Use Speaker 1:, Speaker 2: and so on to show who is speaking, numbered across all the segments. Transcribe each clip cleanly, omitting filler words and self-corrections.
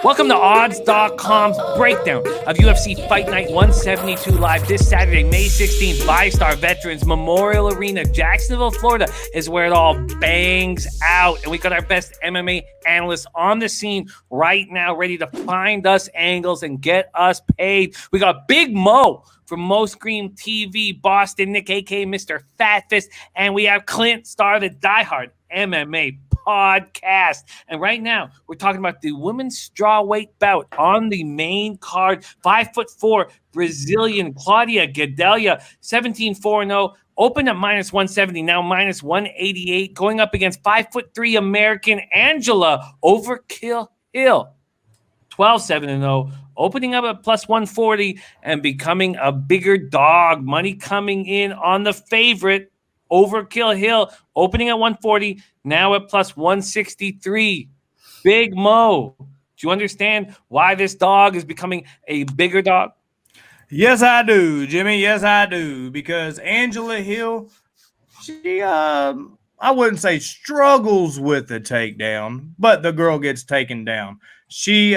Speaker 1: Welcome to Odds.com's breakdown of UFC Fight Night 172 live this Saturday, May 16th. Five-star veterans Memorial Arena, Jacksonville, Florida is where it all bangs out. And we got our best MMA analysts on the scene right now, ready to find us angles and get us paid. We got Big Mo from Mo Scream TV, Boston Nick, a.k.a. Mr. Fat Fist, and we have Clint, star of the Die Hard MMA podcast. And right now, we're talking about the women's strawweight bout on the main card. 5'4" Brazilian Claudia Gadelha, 17-4-0, opened at minus 170, now minus 188, going up against 5'3" American Angela Overkill Hill, 12-7-0. Opening up at plus 140 and becoming a bigger dog. Money coming in on the favorite, Overkill Hill, opening at 140, now at plus 163. Big Mo, do you understand why this dog is becoming a bigger dog?
Speaker 2: Yes, I do, Jimmy. Yes, I do. Because Angela Hill, she, I wouldn't say struggles with the takedown, but the girl gets taken down. She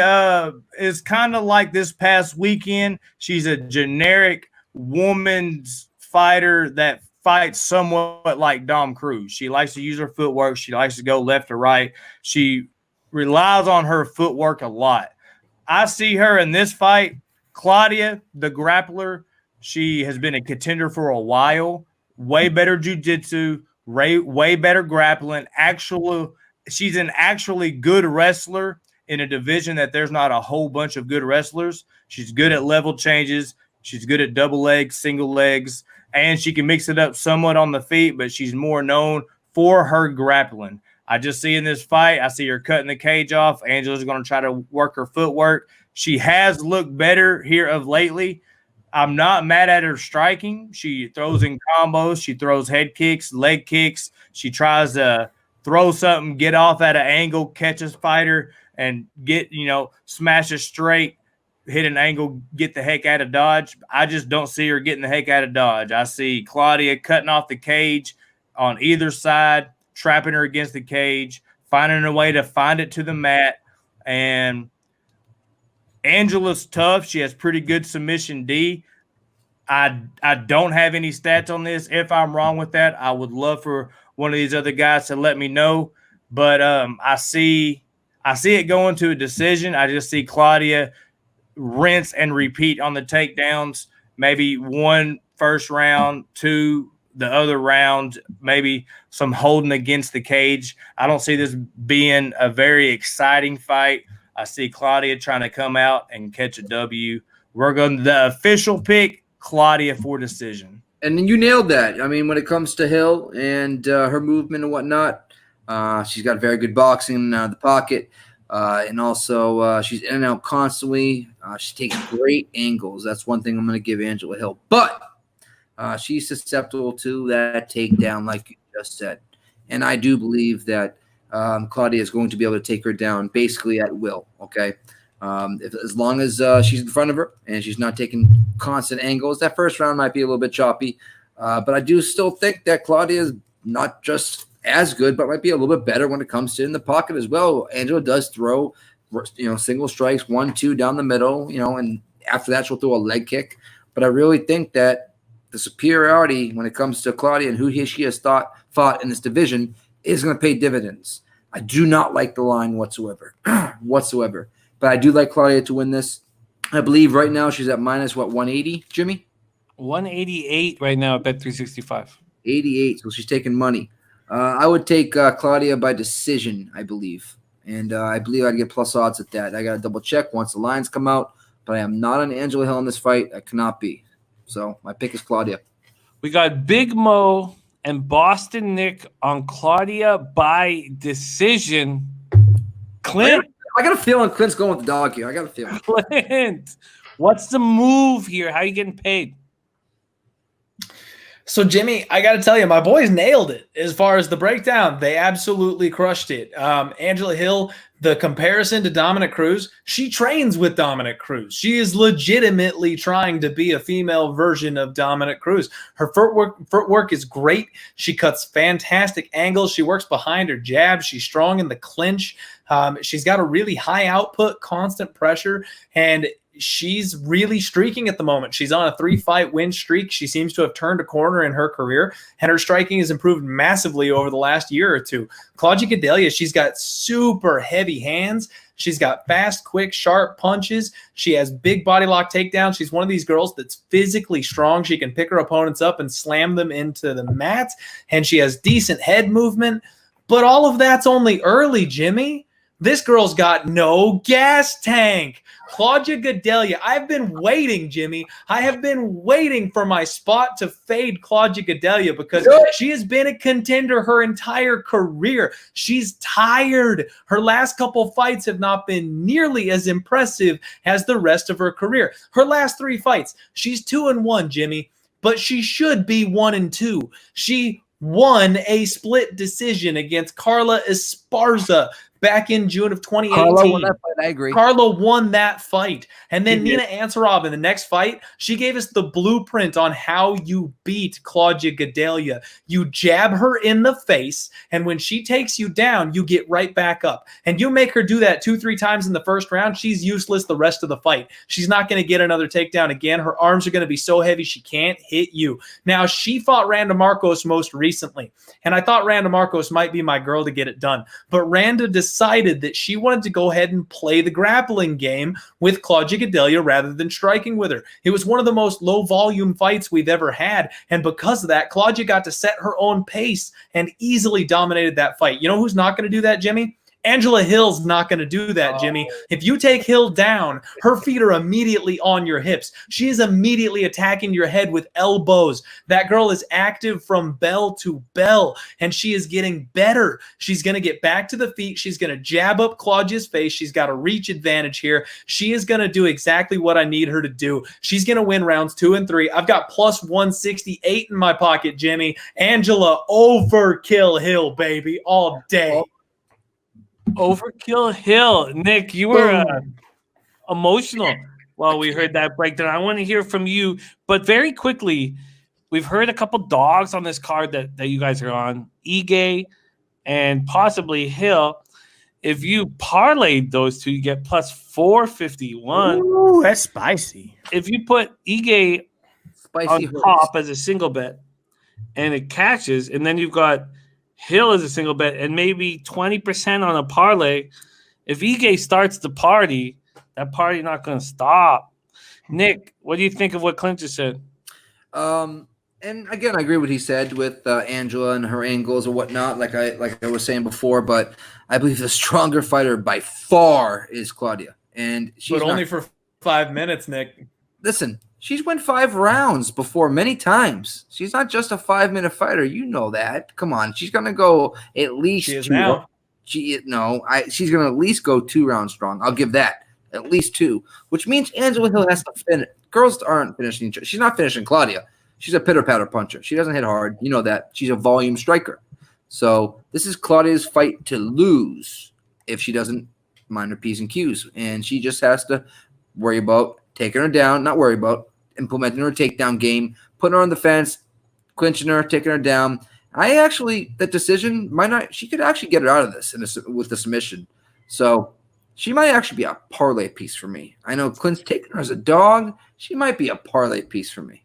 Speaker 2: is kind of like this past weekend. She's a generic woman's fighter that fights somewhat like Dom Cruz. She likes to use her footwork. She likes to go left or right. She relies on her footwork a lot. I see her in this fight. Claudia, the grappler, she has been a contender for a while. Way better jiu-jitsu, way better grappling. She's an actually good wrestler in a division that there's not a whole bunch of good wrestlers. She's good at level changes. She's good at double legs, single legs, and she can mix it up somewhat on the feet, but she's more known for her grappling. I just see in this fight, I see her cutting the cage off. Angela's going to try to work her footwork. She has looked better here of lately. I'm not mad at her striking. She throws in combos. She throws head kicks, leg kicks. She tries to throw something, get off at an angle, catch a fighter, and smash a straight, hit an angle, get the heck out of dodge. I just don't see her getting the heck out of dodge. I see Claudia cutting off the cage on either side, trapping her against the cage, finding a way to find it to the mat. And Angela's tough. She has pretty good submission D. I don't have any stats on this. If I'm wrong with that, I would love for one of these other guys to let me know. But I see it going to a decision. I just see Claudia rinse and repeat on the takedowns. Maybe one first round, two the other round, maybe some holding against the cage. I don't see this being a very exciting fight. I see Claudia trying to come out and catch a W. We're going to the official pick, Claudia for decision.
Speaker 3: And then you nailed that. I mean, when it comes to Hill and her movement and whatnot, she's got very good boxing in the pocket. And also she's in and out constantly. She takes great angles. That's one thing I'm going to give Angela Hill. But she's susceptible to that takedown, like you just said. And I do believe that Claudia is going to be able to take her down basically at will, okay? As long as she's in front of her and she's not taking constant angles. That first round might be a little bit choppy. But I do still think that Claudia is not just as good, but might be a little bit better when it comes to in the pocket as well. Angela does throw, single strikes, 1-2 down the middle, and after that she'll throw a leg kick. But I really think that the superiority when it comes to Claudia and who she has fought in this division is going to pay dividends. I do not like the line whatsoever, But I do like Claudia to win this. I believe right now she's at minus 180, Jimmy?
Speaker 1: 188 right now at Bet365.
Speaker 3: 88, so she's taking money. I would take Claudia by decision, I believe. And I believe I'd get plus odds at that. I got to double check once the lines come out. But I am not on Angela Hill in this fight. I cannot be. So my pick is Claudia.
Speaker 1: We got Big Mo and Boston Nick on Claudia by decision. Clint.
Speaker 3: I got a feeling Clint's going with the dog here. I got a feeling.
Speaker 1: Clint, what's the move here? How are you getting paid?
Speaker 4: So, Jimmy, I got to tell you, my boys nailed it as far as the breakdown. They absolutely crushed it. Angela Hill, the comparison to Dominic Cruz, she trains with Dominic Cruz. She is legitimately trying to be a female version of Dominic Cruz. Her footwork is great. She cuts fantastic angles. She works behind her jab. She's strong in the clinch. She's got a really high output, constant pressure, and she's really streaking at the moment. She's on a 3-fight win streak. She seems to have turned a corner in her career, and her striking has improved massively over the last year or two. Claudia Gadelha, she's got super heavy hands. She's got fast, quick, sharp punches. She has big body lock takedowns. She's one of these girls that's physically strong. She can pick her opponents up and slam them into the mat, and she has decent head movement. But all of that's only early, Jimmy. This girl's got no gas tank. Claudia Gadelha, I've been waiting, Jimmy. I have been waiting for my spot to fade Claudia Gadelha because she has been a contender her entire career. She's tired. Her last couple fights have not been nearly as impressive as the rest of her career. Her last 3 fights, she's 2-1, Jimmy, but she should be 1-2. She won a split decision against Carla Esparza back in June of 2018.
Speaker 3: Carla won that fight, I agree.
Speaker 4: Carla won that fight. And then Nina Ansaroff in the next fight, she gave us the blueprint on how you beat Claudia Gadelha. You jab her in the face, and when she takes you down, you get right back up. And you make her do that 2-3 times in the first round, she's useless the rest of the fight. She's not going to get another takedown again. Her arms are going to be so heavy she can't hit you. Now, she fought Randa Marcos most recently, and I thought Randa Marcos might be my girl to get it done. But Randa decided that she wanted to go ahead and play the grappling game with Claudia Gadelha rather than striking with her. It was one of the most low-volume fights we've ever had, and because of that, Claudia got to set her own pace and easily dominated that fight. You know who's not going to do that, Jimmy? Angela Hill's not going to do that, Jimmy. If you take Hill down, her feet are immediately on your hips. She is immediately attacking your head with elbows. That girl is active from bell to bell, and she is getting better. She's going to get back to the feet. She's going to jab up Claudia's face. She's got a reach advantage here. She is going to do exactly what I need her to do. She's going to win rounds 2 and 3. I've got plus 168 in my pocket, Jimmy. Angela overkill Hill, baby, all day.
Speaker 1: Overkill Hill. Nick, you were emotional while we heard that breakdown. I want to hear from you, but very quickly, we've heard a couple dogs on this card that you guys are on, Ige and possibly Hill. If you parlayed those two, you get plus 451.
Speaker 2: Ooh, that's spicy.
Speaker 1: If you put Ige on top as a single bet and it catches, and then you've got Hill is a single bet and maybe 20% on a parlay. If Ige starts the party, that party not going to stop. Nick, what do you think of what Clint just said?
Speaker 3: And again, I agree with what he said with Angela and her angles or whatnot, like I was saying before. But I believe the stronger fighter by far is Claudia, and she's
Speaker 4: only for 5 minutes, Nick.
Speaker 3: Listen. She's won 5 rounds before many times. She's not just a 5-minute fighter. You know that. Come on. She's going to go at least
Speaker 4: she is
Speaker 3: 2.
Speaker 4: Now.
Speaker 3: She's going to at least go 2 rounds strong. I'll give that. At least 2. Which means Angela Hill has to finish. Girls aren't finishing. She's not finishing Claudia. She's a pitter-patter puncher. She doesn't hit hard. You know that. She's a volume striker. So this is Claudia's fight to lose if she doesn't mind her P's and Q's. And she just has to worry about taking her down. Not worry about implementing her takedown game, putting her on the fence, clinching her, taking her down. That decision might not. She could actually get her out of this with the submission. So she might actually be a parlay piece for me. I know Clint's taking her as a dog. She might be a parlay piece for me.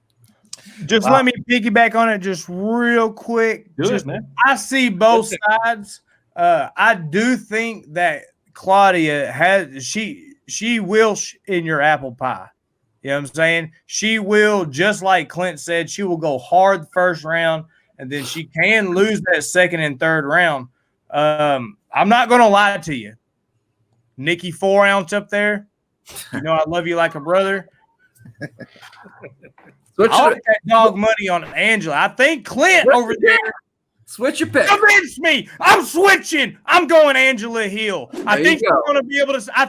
Speaker 2: Just let me piggyback on it just real quick.
Speaker 1: Man.
Speaker 2: I see both sides. I do think that Claudia has she will in your apple pie. You know what I'm saying? She will, just like Clint said, she will go hard the first round, and then she can lose that second and third round. I'm not going to lie to you. Nikki 4-ounce up there, you know I love you like a brother. I'll put that dog money on Angela. I think Clint over there.
Speaker 3: Switch your pick.
Speaker 2: Convince me. I'm switching. I'm going Angela Hill. I think she's going to be able to. I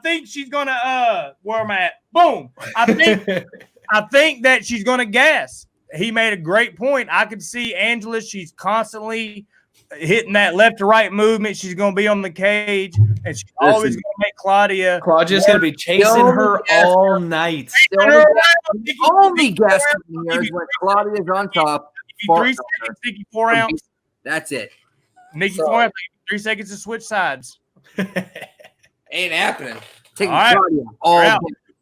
Speaker 2: think she's gonna where am I at? Boom. I think that she's gonna gas. he made a great point. I could see Angela. She's constantly hitting that left to right movement. She's going to be on the cage, and she's always going to make Claudia's
Speaker 4: going to be chasing her all night.
Speaker 3: The only guess here is when Claudia's on top.
Speaker 2: 3 seconds, Nikki 4 ounce.
Speaker 3: That's it.
Speaker 2: Nikki 4 ounce. 3 seconds to switch sides.
Speaker 3: Ain't happening. Taking
Speaker 2: All right.
Speaker 3: Claudia all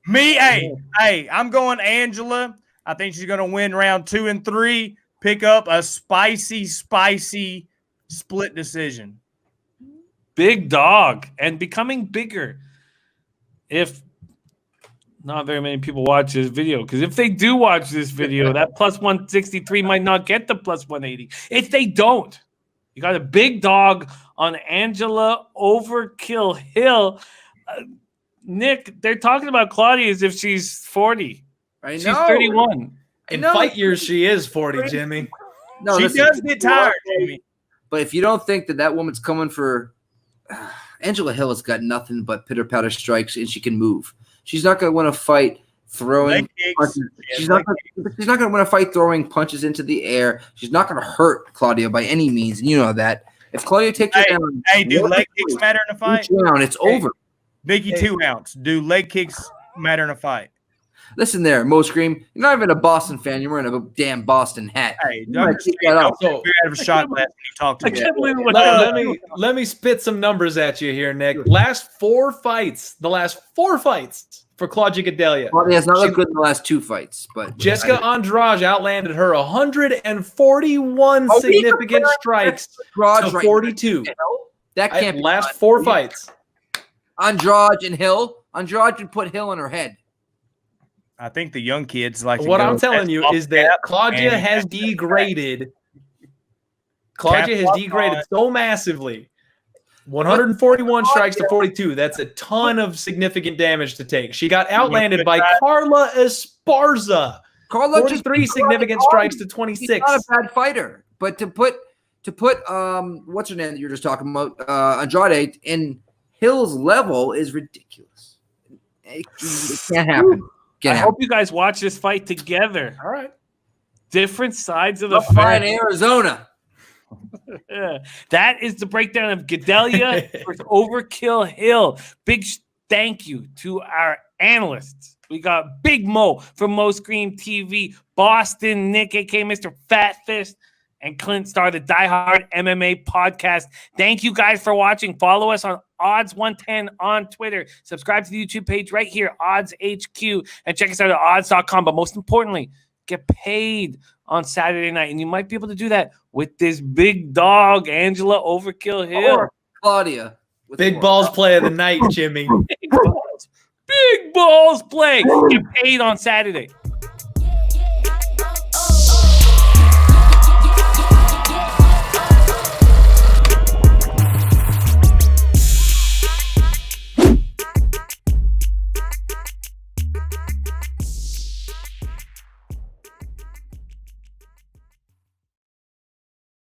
Speaker 2: Me, hey, I'm going Angela. I think she's going to win round 2 and 3. Pick up a spicy split decision.
Speaker 1: Big dog and becoming bigger. If not very many people watch this video, because if they do watch this video, that plus 163 might not get the plus 180. If they don't, you got a big dog on Angela Overkill Hill. Nick, they're talking about Claudia as if she's 40. She's 31.
Speaker 4: In fight years, she is 40, Jimmy.
Speaker 3: No,
Speaker 2: she does get tired, Jimmy.
Speaker 3: But if you don't think that woman's coming for Angela Hill has got nothing but pitter-patter strikes, and she can move. She's not going to want to fight throwing punches. She's not going to want to fight throwing punches into the air. She's not going to hurt Claudia by any means, and you know that. If Claudia takes her down,
Speaker 2: do leg kicks matter in a fight?
Speaker 3: It's over.
Speaker 2: Biggie 2 ounce. Do leg kicks matter in a fight?
Speaker 3: Listen there, Mo Scream. You're not even a Boston fan. You're wearing a damn Boston hat.
Speaker 2: Hey, don't take that off. So, out of a shot glass when you talk to me.
Speaker 4: Let me spit some numbers at you here, Nick. The last four fights for Claudia Gadelha.
Speaker 3: Claudia has not looked good in the last 2 fights, but
Speaker 4: Jessica Andrade outlanded her 141 significant strikes to 42.
Speaker 3: That can't be
Speaker 4: last 4 fights.
Speaker 3: Andrade and Hill. Andrade would put Hill in her head.
Speaker 2: I think the young kids like.
Speaker 4: What I'm telling you is that Claudia has degraded. Claudia has degraded so massively. 141 strikes to 42. That's a ton of significant damage to take. She got outlanded by Carla Esparza. 43 significant strikes to 26.
Speaker 3: She's not a bad fighter, but to put what's her name that you're just talking about, Andrade in Hill's level is ridiculous. It can't happen.
Speaker 1: I hope you guys watch this fight together.
Speaker 4: All right.
Speaker 1: Different sides of the
Speaker 3: fight. In Arizona.
Speaker 1: That is the breakdown of Gadelha versus Overkill Hill. Big thank you to our analysts. We got Big Mo from Mo Scream TV, Boston Nick, aka Mr. Fat Fist, and Clint Star, the Die Hard MMA podcast. Thank you guys for watching. Follow us on Odds 110 on Twitter. Subscribe to the YouTube page right here, Odds HQ, and check us out at odds.com. But most importantly, get paid on Saturday night. And you might be able to do that with this big dog, Angela Overkill Hill.
Speaker 3: Or Claudia.
Speaker 4: Big balls play of the night, Jimmy.
Speaker 1: Big balls play. Get paid on Saturday.